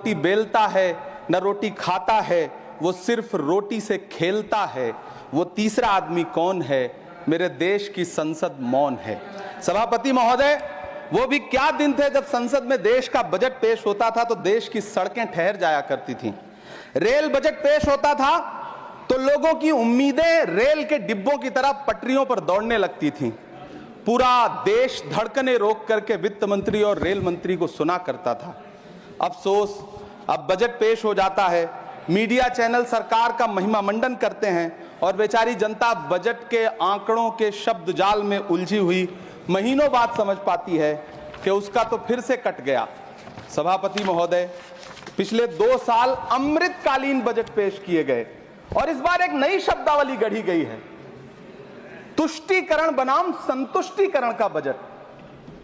रोटी बेलता है न रोटी खाता है, वो सिर्फ रोटी से खेलता है। वो तीसरा आदमी कौन है? मेरे देश की संसद मौन है। सभापति महोदय, वो भी क्या दिन थे जब संसद में देश का बजट पेश होता था तो देश की सड़कें ठहर जाया करती थीं। रेल बजट पेश होता था तो लोगों की उम्मीदें रेल के डिब्बों की तरह पटरियों पर दौड़ने लगती थीं। पूरा देश धड़कने रोक करके वित्त मंत्री और रेल मंत्री को सुना करता था। अफसोस, अब बजट पेश हो जाता है, मीडिया चैनल सरकार का महिमा मंडन करते हैं और बेचारी जनता बजट के आंकड़ों के शब्द जाल में उलझी हुई महीनों बाद समझ पाती है कि उसका तो फिर से कट गया। सभापति महोदय, पिछले 2 साल अमृतकालीन बजट पेश किए गए और इस बार एक नई शब्दावली गढ़ी गई है, तुष्टीकरण बनाम संतुष्टीकरण का बजट।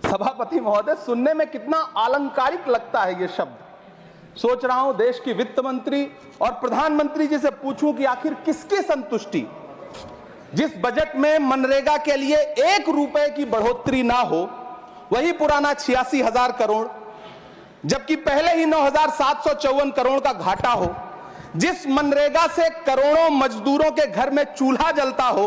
सभापति महोदय, सुनने में कितना अलंकारिक लगता है ये शब्द। सोच रहा हूं देश की वित्त मंत्री और प्रधानमंत्री जी से पूछूं कि आखिर किसकी संतुष्टि? जिस बजट में मनरेगा के लिए 1 रुपए की बढ़ोतरी ना हो, वही पुराना 86,000 करोड़, जबकि पहले ही 9,754 करोड़ का घाटा हो, जिस मनरेगा से करोड़ों मजदूरों के घर में चूल्हा जलता हो,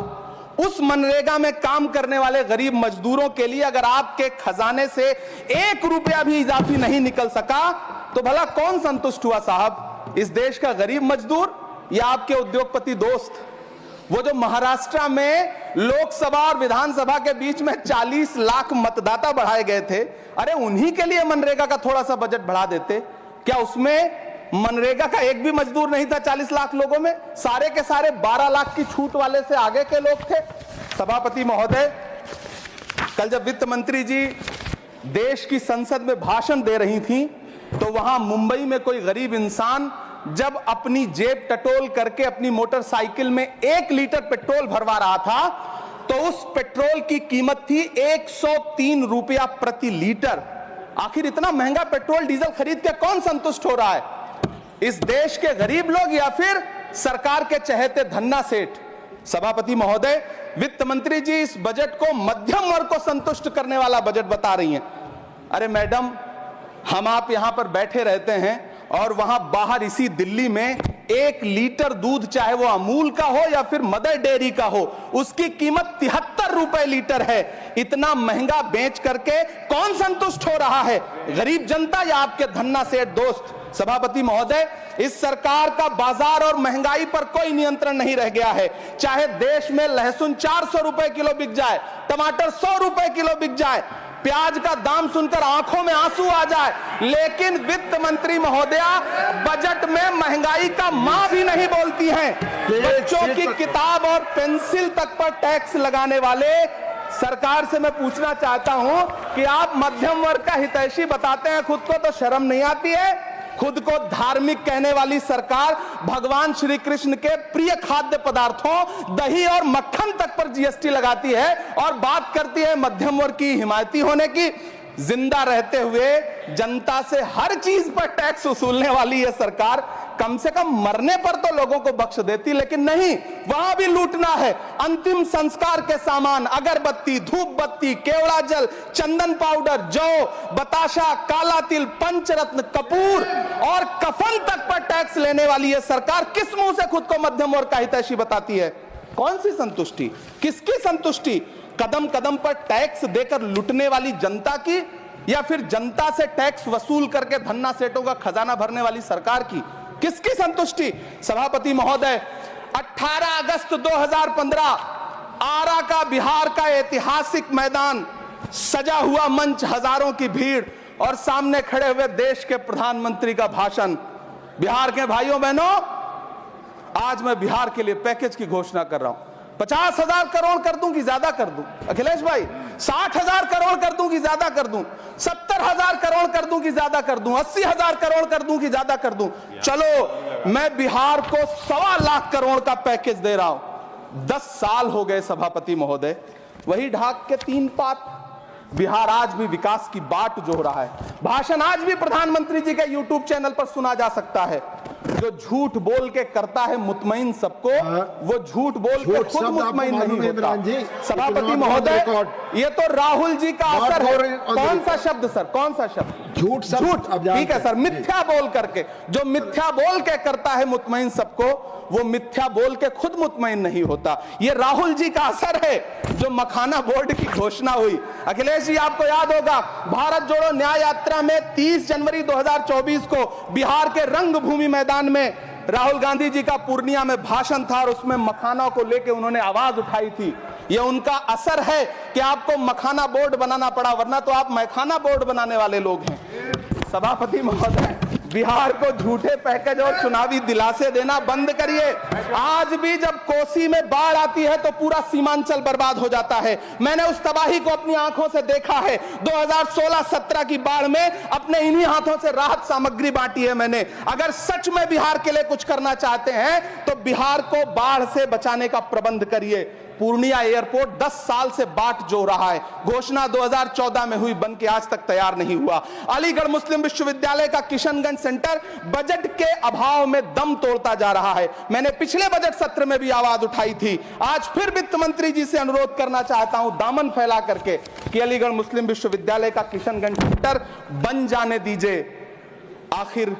उस मनरेगा में काम करने वाले गरीब मजदूरों के लिए अगर आपके खजाने से 1 रुपया भी इजाफी नहीं निकल सका तो भला कौन संतुष्ट हुआ साहब? इस देश का गरीब मजदूर या आपके उद्योगपति दोस्त? वो जो महाराष्ट्र में लोकसभा और विधानसभा के बीच में 40 लाख मतदाता बढ़ाए गए थे, अरे उन्हीं के लिए मनरेगा का थोड़ा सा बजट बढ़ा देते। क्या उसमें मनरेगा का एक भी मजदूर नहीं था 40 लाख लोगों में? सारे के सारे 12 लाख की छूट वाले से आगे के लोग थे। सभापति महोदय, कल जब वित्त मंत्री जी देश की संसद में भाषण दे रही थी तो वहां मुंबई में कोई गरीब इंसान जब अपनी जेब टटोल करके अपनी मोटरसाइकिल में 1 लीटर पेट्रोल भरवा रहा था तो उस पेट्रोल की कीमत थी 103 रुपया प्रति लीटर। आखिर इतना महंगा पेट्रोल डीजल खरीद के कौन संतुष्ट हो रहा है? इस देश के गरीब लोग या फिर सरकार के चहेते धन्ना सेठ? सभापति महोदय, वित्त मंत्री जी इस बजट को मध्यम वर्ग को संतुष्ट करने वाला बजट बता रही हैं। अरे मैडम, हम आप यहां पर बैठे रहते हैं और वहां बाहर इसी दिल्ली में 1 लीटर दूध, चाहे वो अमूल का हो या फिर मदर डेयरी का हो, उसकी कीमत 73 रुपए लीटर है। इतना महंगा बेच करके कौन संतुष्ट हो रहा है? गरीब जनता या आपके धन्ना सेठ दोस्त? सभापति महोदय, इस सरकार का बाजार और महंगाई पर कोई नियंत्रण नहीं रह गया है। चाहे देश में लहसुन 400 रुपए किलो बिक जाए, टमाटर 100 रुपए किलो बिक जाए, प्याज का दाम सुनकर आंखों में आंसू आ जाए, लेकिन वित्त मंत्री महोदया बजट में महंगाई का मां भी नहीं बोलती हैं। बच्चों की किताब और पेंसिल तक पर टैक्स लगाने वाले सरकार से मैं पूछना चाहता हूं कि आप मध्यम वर्ग का हितैषी बताते हैं खुद को, तो शर्म नहीं आती है? खुद को धार्मिक कहने वाली सरकार भगवान श्री कृष्ण के प्रिय खाद्य पदार्थों दही और मक्खन तक पर जीएसटी लगाती है और बात करती है मध्यम वर्ग की हिमायती होने की। जिंदा रहते हुए जनता से हर चीज पर टैक्स वसूलने वाली यह सरकार कम से कम मरने पर तो लोगों को बख्श देती, लेकिन नहीं, वहां भी लूटना है। अंतिम संस्कार के सामान, अगरबत्ती, धूप बत्ती, केवड़ा जल, चंदन पाउडर, जौ, बताशा, काला तिल, पंचरत्न, कपूर और कफन तक पर टैक्स लेने वाली यह सरकार किस मुंह से खुद को मध्यम वर्ग का हितैषी बताती है? कौन सी संतुष्टि? किसकी संतुष्टि? कदम कदम पर टैक्स देकर लुटने वाली जनता की या फिर जनता से टैक्स वसूल करके धन्ना सेठों का खजाना भरने वाली सरकार की? किसकी संतुष्टि? सभापति महोदय, 18 अगस्त 2015 आरा का बिहार का ऐतिहासिक मैदान, सजा हुआ मंच, हजारों की भीड़ और सामने खड़े हुए देश के प्रधानमंत्री का भाषण। बिहार के भाइयों बहनों, आज मैं बिहार के लिए पैकेज की घोषणा कर रहा हूं। 50,000 करोड़ कर दूं कि ज्यादा कर दूं? अखिलेश भाई, 60,000 करोड़ कर दूं कि ज्यादा कर दूं? 70,000 करोड़ कर दूं कि ज्यादा कर दूं? 80,000 करोड़ कर दूं कि ज्यादा कर दूं? चलो, मैं बिहार को 1.25 लाख करोड़ का पैकेज दे रहा हूं। 10 साल हो गए सभापति महोदय, वही ढाक के 3 पात। बिहार आज भी विकास की बाट जोह रहा है। भाषण आज भी प्रधानमंत्री जी के यूट्यूब चैनल पर सुना जा सकता है। जो झूठ बोल के करता है मुतमईन सबको, वो झूठ बोल के खुद मुतमईन नहीं होता। सभापति महोदय, ये तो राहुल जी का असर है। कौन सा शब्द सर? कौन सा शब्द? झूठ ठीक है सर, मिथ्या बोल करके, जो मिथ्या बोल के करता है मुतमईन सबको, वो मिथ्या बोल के खुद मुतमईन नहीं होता। ये राहुल जी का असर है जो मखाना बोर्ड की घोषणा हुई। अखिलेश जी, आपको याद होगा भारत जोड़ो न्याय यात्रा में 30 जनवरी 2024 को बिहार के रंगभूमि मैदान में राहुल गांधी जी का पूर्णिया में भाषण था और उसमें मखाना को लेकर उन्होंने आवाज उठाई थी। ये उनका असर है कि आपको मखाना बोर्ड बनाना पड़ा, वरना तो आप मैखाना बोर्ड बनाने वाले लोग हैं। सभापति महोदय, बिहार को झूठे पैकेज और चुनावी दिलासे देना बंद करिए। आज भी जब कोसी में बाढ़ आती है तो पूरा सीमांचल बर्बाद हो जाता है। मैंने उस तबाही को अपनी आंखों से देखा है। 2016-17 की बाढ़ में अपने इन्हीं हाथों से राहत सामग्री बांटी है मैंने। अगर सच में बिहार के लिए कुछ करना चाहते हैं तो बिहार को बाढ़ से बचाने का प्रबंध करिए। पूर्णिया एयरपोर्ट 10 साल से बाट जो रहा है, घोषणा 2014 में हुई, बन के आज तक तैयार नहीं हुआ। अलीगढ़ मुस्लिम विश्वविद्यालय का किशनगंज सेंटर बजट के अभाव में दम तोड़ता जा रहा है। मैंने पिछले बजट सत्र में भी आवाज उठाई थी, आज फिर वित्त मंत्री जी से अनुरोध करना चाहता हूं दामन फैला करके कि अलीगढ़ मुस्लिम विश्वविद्यालय का किशनगंज सेंटर बन जाने दीजिए। आखिर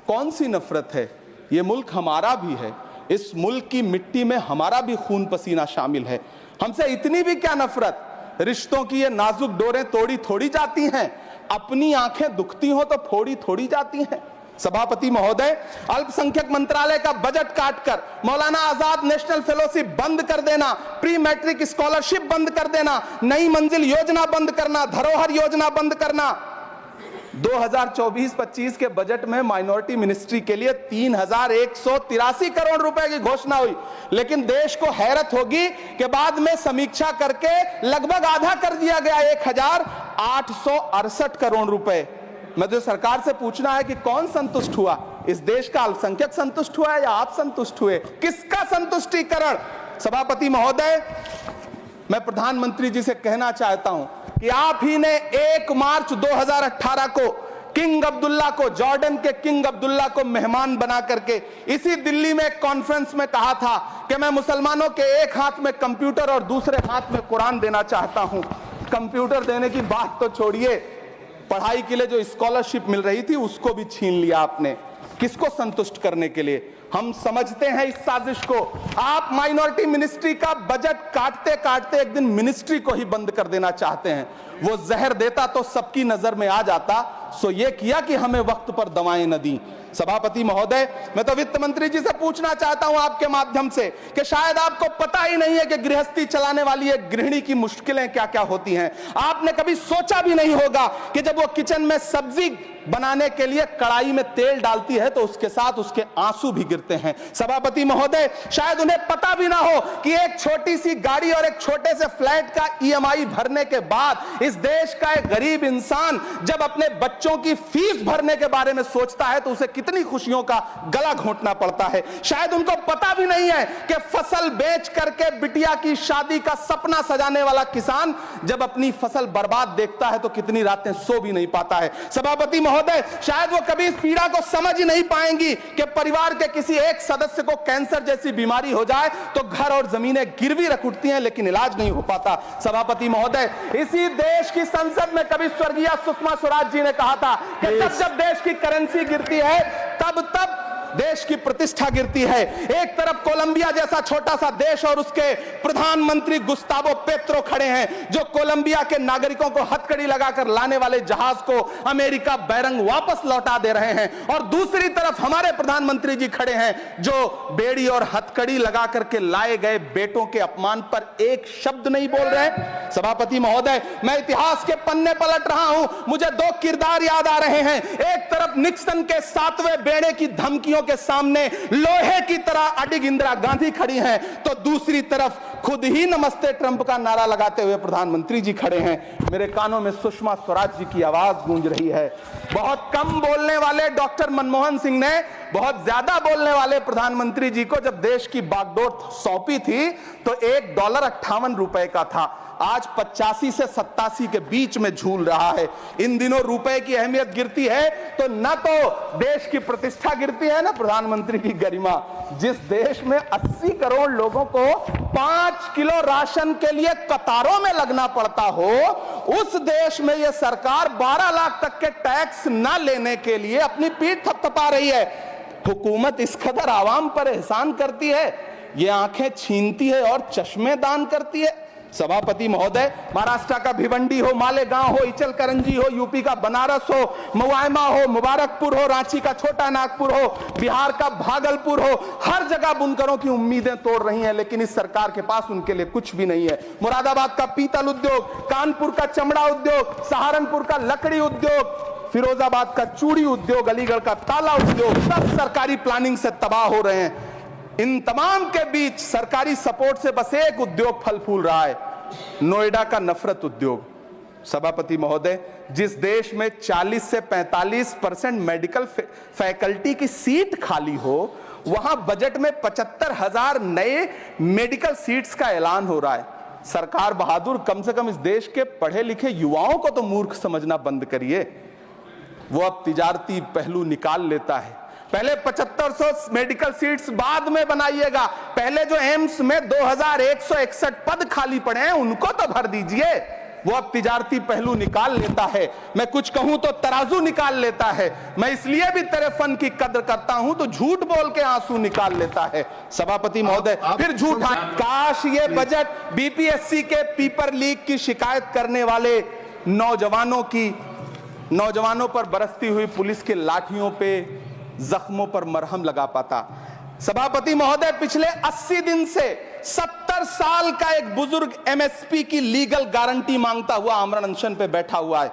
कौन सी नफरत है? यह मुल्क हमारा भी है, इस मुल्क की मिट्टी में हमारा भी खून पसीना शामिल है। हमसे इतनी भी क्या नफरत? रिश्तों की ये नाजुक डोरें तोड़ी थोड़ी जाती हैं, अपनी आंखें दुखती हो तो फोड़ी थोड़ी जाती हैं। सभापति महोदय, अल्पसंख्यक मंत्रालय का बजट काटकर मौलाना आजाद नेशनल फेलोशिप बंद कर देना, प्री मैट्रिक स्कॉलरशिप बंद कर देना, नई मंजिल योजना बंद करना, धरोहर योजना बंद करना। 2024-25 के बजट में माइनॉरिटी मिनिस्ट्री के लिए 3183 करोड़ रुपए की घोषणा हुई, लेकिन देश को हैरत होगी कि बाद में समीक्षा करके लगभग आधा कर दिया गया, 1868 करोड़ रुपए। मुझे सरकार से पूछना है कि कौन संतुष्ट हुआ? इस देश का अल्पसंख्यक संतुष्ट हुआ है या आप संतुष्ट हुए? किसका संतुष्टिकरण? सभापति महोदय, मैं प्रधानमंत्री जी से कहना चाहता हूं कि आप ही ने 1 मार्च 2018 को किंग अब्दुल्ला को, जॉर्डन के किंग अब्दुल्ला को मेहमान बना करके इसी दिल्ली में एक कॉन्फ्रेंस में कहा था कि मैं मुसलमानों के एक हाथ में कंप्यूटर और दूसरे हाथ में कुरान देना चाहता हूं। कंप्यूटर देने की बात तो छोड़िए, पढ़ाई के लिए जो स्कॉलरशिप मिल रही थी उसको भी छीन लिया आपने। किसको संतुष्ट करने के लिए? हम समझते हैं इस साजिश को। आप माइनॉरिटी मिनिस्ट्री का बजट काटते काटते एक दिन मिनिस्ट्री को ही बंद कर देना चाहते हैं। वो जहर देता तो सबकी नजर में आ जाता, सो ये किया कि हमें वक्त पर दवाएं न दी। सभापति महोदय, मैं तो वित्त मंत्री जी से पूछना चाहता हूं आपके माध्यम से कि शायद आपको पता ही नहीं है कि गृहस्थी चलाने वाली एक गृहिणी की मुश्किलें क्या क्या होती हैं। आपने कभी सोचा भी नहीं होगा कि जब वो किचन में सब्जी बनाने के लिए कढ़ाई में तेल डालती है तो उसके साथ उसके आंसू भी गिरते हैं। सभापति महोदय, शायद उन्हें पता भी ना हो कि एक छोटी सी गाड़ी और एक छोटे से फ्लैट का EMI भरने के बाद इस देश का एक गरीब इंसान जब अपने बच्चों की फीस भरने के बारे में सोचता है तो उसे कितनी खुशियों का गला घोंटना पड़ता है। शायद उनको पता भी नहीं है कि फसल बेच करके बिटिया की शादी का सपना सजाने वाला किसान जब अपनी फसल बर्बाद देखता है तो कितनी रातें सो भी नहीं पाता है। सभापति महोदय, शायद वो कभी इस पीड़ा को समझ ही नहीं पाएंगी कि परिवार के किसी एक सदस्य को कैंसर जैसी बीमारी हो जाए तो घर और जमीनें गिरवी रख उठती हैं लेकिन इलाज नहीं हो पाता। सभापति महोदय, इसी देश की संसद में कभी स्वर्गीय सुषमा स्वराज जी ने कहा था कि जब देश की करेंसी गिरती है तब देश की प्रतिष्ठा गिरती है। एक तरफ कोलंबिया जैसा छोटा सा देश और उसके प्रधानमंत्री गुस्तावो पेत्रो खड़े हैं जो कोलंबिया के नागरिकों को हथकड़ी लगाकर लाने वाले जहाज को अमेरिका बैरंग वापस लौटा दे रहे हैं, और दूसरी तरफ हमारे प्रधानमंत्री जी खड़े हैं जो बेड़ी और हथकड़ी लगा करके लाए गए बेटों के अपमान पर एक शब्द नहीं बोल रहे। सभापति महोदय, मैं इतिहास के पन्ने पलट रहा हूं, मुझे 2 किरदार याद आ रहे हैं। एक तरफ निक्सन के 7वें बेड़े की धमकियों के सामने लोहे की तरह अडिग इंदिरा गांधी खड़ी हैं, तो दूसरी तरफ खुद ही नमस्ते ट्रंप का नारा लगाते हुए प्रधानमंत्री जी खड़े हैं। मेरे कानों में सुषमा स्वराज जी की आवाज गूंज रही है। बहुत कम बोलने वाले डॉक्टर मनमोहन सिंह ने बहुत ज्यादा बोलने वाले प्रधानमंत्री जी को जब देश की बागडोर सौंपी थी तो $1 58 का था, आज 85 से 87 के बीच में झूल रहा है। इन दिनों रुपए की अहमियत गिरती है तो न तो देश की प्रतिष्ठा गिरती है ना प्रधानमंत्री की गरिमा। जिस देश में 80 करोड़ लोगों को 5 5 किलो राशन के लिए कतारों में लगना पड़ता हो, उस देश में यह सरकार 12 लाख तक के टैक्स न लेने के लिए अपनी पीठ थपथपा रही है। हुकूमत इस कदर आवाम पर एहसान करती है, ये आंखें छीनती है और चश्मे दान करती है। सभापति महोदय, महाराष्ट्र का भिवंडी हो, मालेगांव हो, इचलकरंजी हो, यूपी का बनारस हो, मुआयमा हो, मुबारकपुर हो, रांची का छोटा नागपुर हो, बिहार का भागलपुर हो, हर जगह बुनकरों की उम्मीदें तोड़ रही हैं, लेकिन इस सरकार के पास उनके लिए कुछ भी नहीं है। मुरादाबाद का पीतल उद्योग, कानपुर का चमड़ा उद्योग, सहारनपुर का लकड़ी उद्योग, फिरोजाबाद का चूड़ी उद्योग, अलीगढ़ का ताला उद्योग, सब सरकारी प्लानिंग से तबाह हो रहे हैं। इन तमाम के बीच सरकारी सपोर्ट से बस एक उद्योग फल फूल रहा है, नोएडा का नफरत उद्योग। सभापति महोदय, जिस देश में 40 से 45% मेडिकल फैकल्टी की सीट खाली हो, वहां बजट में 75,000 नए मेडिकल सीट्स का ऐलान हो रहा है। सरकार बहादुर, कम से कम इस देश के पढ़े लिखे युवाओं को तो मूर्ख समझना बंद करिए। वो अब तिजारती पहलू निकाल लेता है। पहले 7500 मेडिकल सीट्स बाद में बनाइएगा, पहले जो एम्स में 2161 पद खाली पड़े हैं उनको तो भर दीजिए। वो अब तिजारती पहलू निकाल लेता है। मैं कुछ कहूं तो तराजू निकाल लेता है। मैं इसलिए भी तेरे फन की कद्र करता हूं तो झूठ बोल के आंसू निकाल लेता है। सभापति महोदय, फिर झूठ। काश ये बजट बीपीएससी के पेपर लीक की शिकायत करने वाले नौजवानों पर बरसती हुई पुलिस के लाठियों पे, जख्मों पर मरहम लगा पाता। सभापति महोदय, पिछले 80 दिन से 70 साल का एक बुजुर्ग एमएसपी की लीगल गारंटी मांगता हुआ आमरण अनशन पे बैठा हुआ है।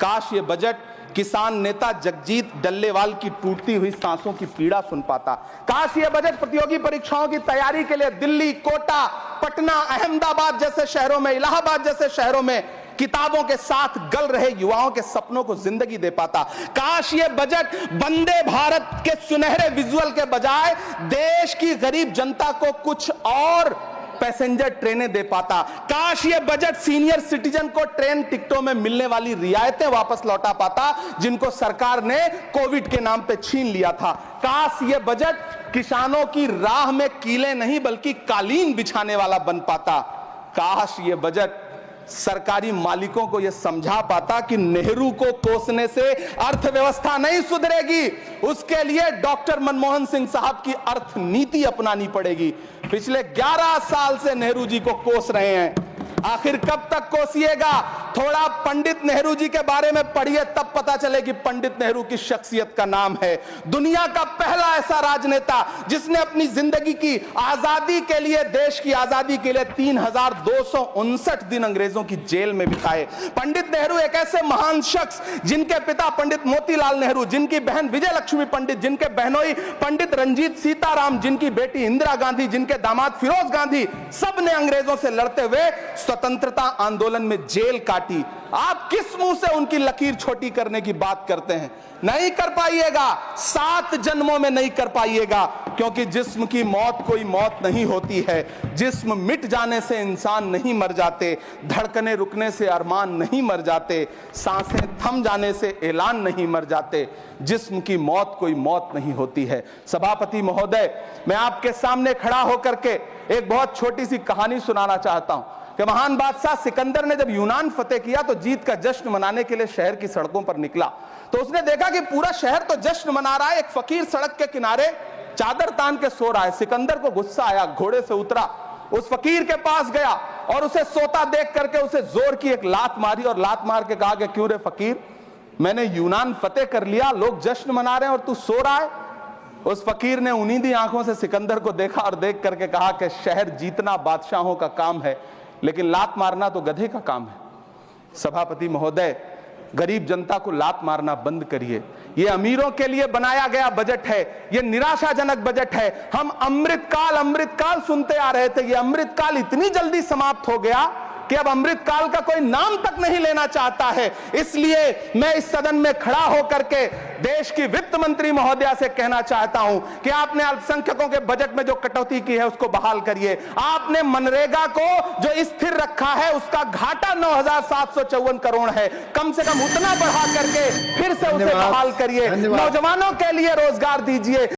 काश ये बजट किसान नेता जगजीत डल्लेवाल की टूटती हुई सांसों की पीड़ा सुन पाता। काश ये बजट प्रतियोगी परीक्षाओं की तैयारी के लिए दिल्ली, कोटा, पटना, अहमदाबाद जैसे शहरों में, इलाहाबाद जैसे शहरों में किताबों के साथ गल रहे युवाओं के सपनों को जिंदगी दे पाता। काश ये बजट वंदे भारत के सुनहरे विजुअल के बजाय देश की गरीब जनता को कुछ और पैसेंजर ट्रेनें दे पाता। काश ये बजट सीनियर सिटीजन को ट्रेन टिकटों में मिलने वाली रियायतें वापस लौटा पाता, जिनको सरकार ने कोविड के नाम पे छीन लिया था। काश ये बजट किसानों की राह में कीले नहीं बल्कि कालीन बिछाने वाला बन पाता। काश ये बजट सरकारी मालिकों को यह समझा पाता कि नेहरू को कोसने से अर्थव्यवस्था नहीं सुधरेगी, उसके लिए डॉक्टर मनमोहन सिंह साहब की अर्थ नीति अपनानी पड़ेगी। पिछले 11 साल से नेहरू जी को कोस रहे हैं, आखिर कब तक कोसिएगा? थोड़ा पंडित नेहरू जी के बारे में पढ़िए, तब पता चले कि पंडित नेहरू की शख्सियत का नाम है। दुनिया का पहला ऐसा राजनेता जिसने अपनी जिंदगी की आजादी के लिए, देश की आजादी के लिए 3259 दिन अंग्रेजों की जेल में बिताए। पंडित नेहरू एक ऐसे महान शख्स जिनके पिता पंडित मोतीलाल नेहरू, जिनकी बहन विजय लक्ष्मी पंडित, जिनके बहनोई पंडित रंजीत सीताराम, जिनकी बेटी इंदिरा गांधी, जिनके दामाद फिरोज गांधी, सब ने अंग्रेजों से लड़ते हुए स्वतंत्रता आंदोलन में जेल काटी। आप किस मुंह से उनकी लकीर छोटी करने की बात करते हैं? नहीं कर पाइएगा, 7 जन्मों में नहीं कर पाइएगा, क्योंकि जिस्म की मौत कोई मौत नहीं होती है। जिस्म मिट जाने से इंसान नहीं मर जाते, धड़कने रुकने से अरमान नहीं मर जाते, सांसें थम जाने से ऐलान नहीं मर जाते। जिस्म की मौत कोई मौत नहीं होती है। सभापति महोदय, मैं आपके सामने खड़ा होकर के एक बहुत छोटी सी कहानी सुनाना चाहता हूं कि महान बादशाह सिकंदर ने जब यूनान फतेह किया तो जीत का जश्न मनाने के लिए शहर की सड़कों पर निकला, तो उसने देखा कि पूरा शहर तो जश्न मना रहा है, एक फकीर सड़क के किनारे चादर तान के सो रहा है। सिकंदर को गुस्सा आया, घोड़े से उतरा, उस फकीर के पास गया और उसे सोता देख करके उसे जोर की एक लात मारी और लात मार के कहा कि क्यों रे फकीर, मैंने यूनान फतेह कर लिया, लोग जश्न मना रहे हैं और तू सो रहा है। उस फकीर ने उन्नीदी आंखों से सिकंदर को देखा और देख करके कहा कि शहर जीतना बादशाहों का काम है, लेकिन लात मारना तो गधे का काम है। सभापति महोदय, गरीब जनता को लात मारना बंद करिए। ये अमीरों के लिए बनाया गया बजट है, ये निराशाजनक बजट है। हम अमृतकाल सुनते आ रहे थे, ये अमृतकाल इतनी जल्दी समाप्त हो गया कि अब अमृतकाल का कोई नाम तक नहीं लेना चाहता है। इसलिए मैं इस सदन में खड़ा होकर के देश की वित्त मंत्री महोदया से कहना चाहता हूं कि आपने अल्पसंख्यकों के बजट में जो कटौती की है उसको बहाल करिए। आपने मनरेगा को जो स्थिर रखा है उसका घाटा 9,754 करोड़ है, कम से कम उतना बढ़ा करके फिर से उसे बहाल करिए। नौजवानों के लिए रोजगार दीजिए।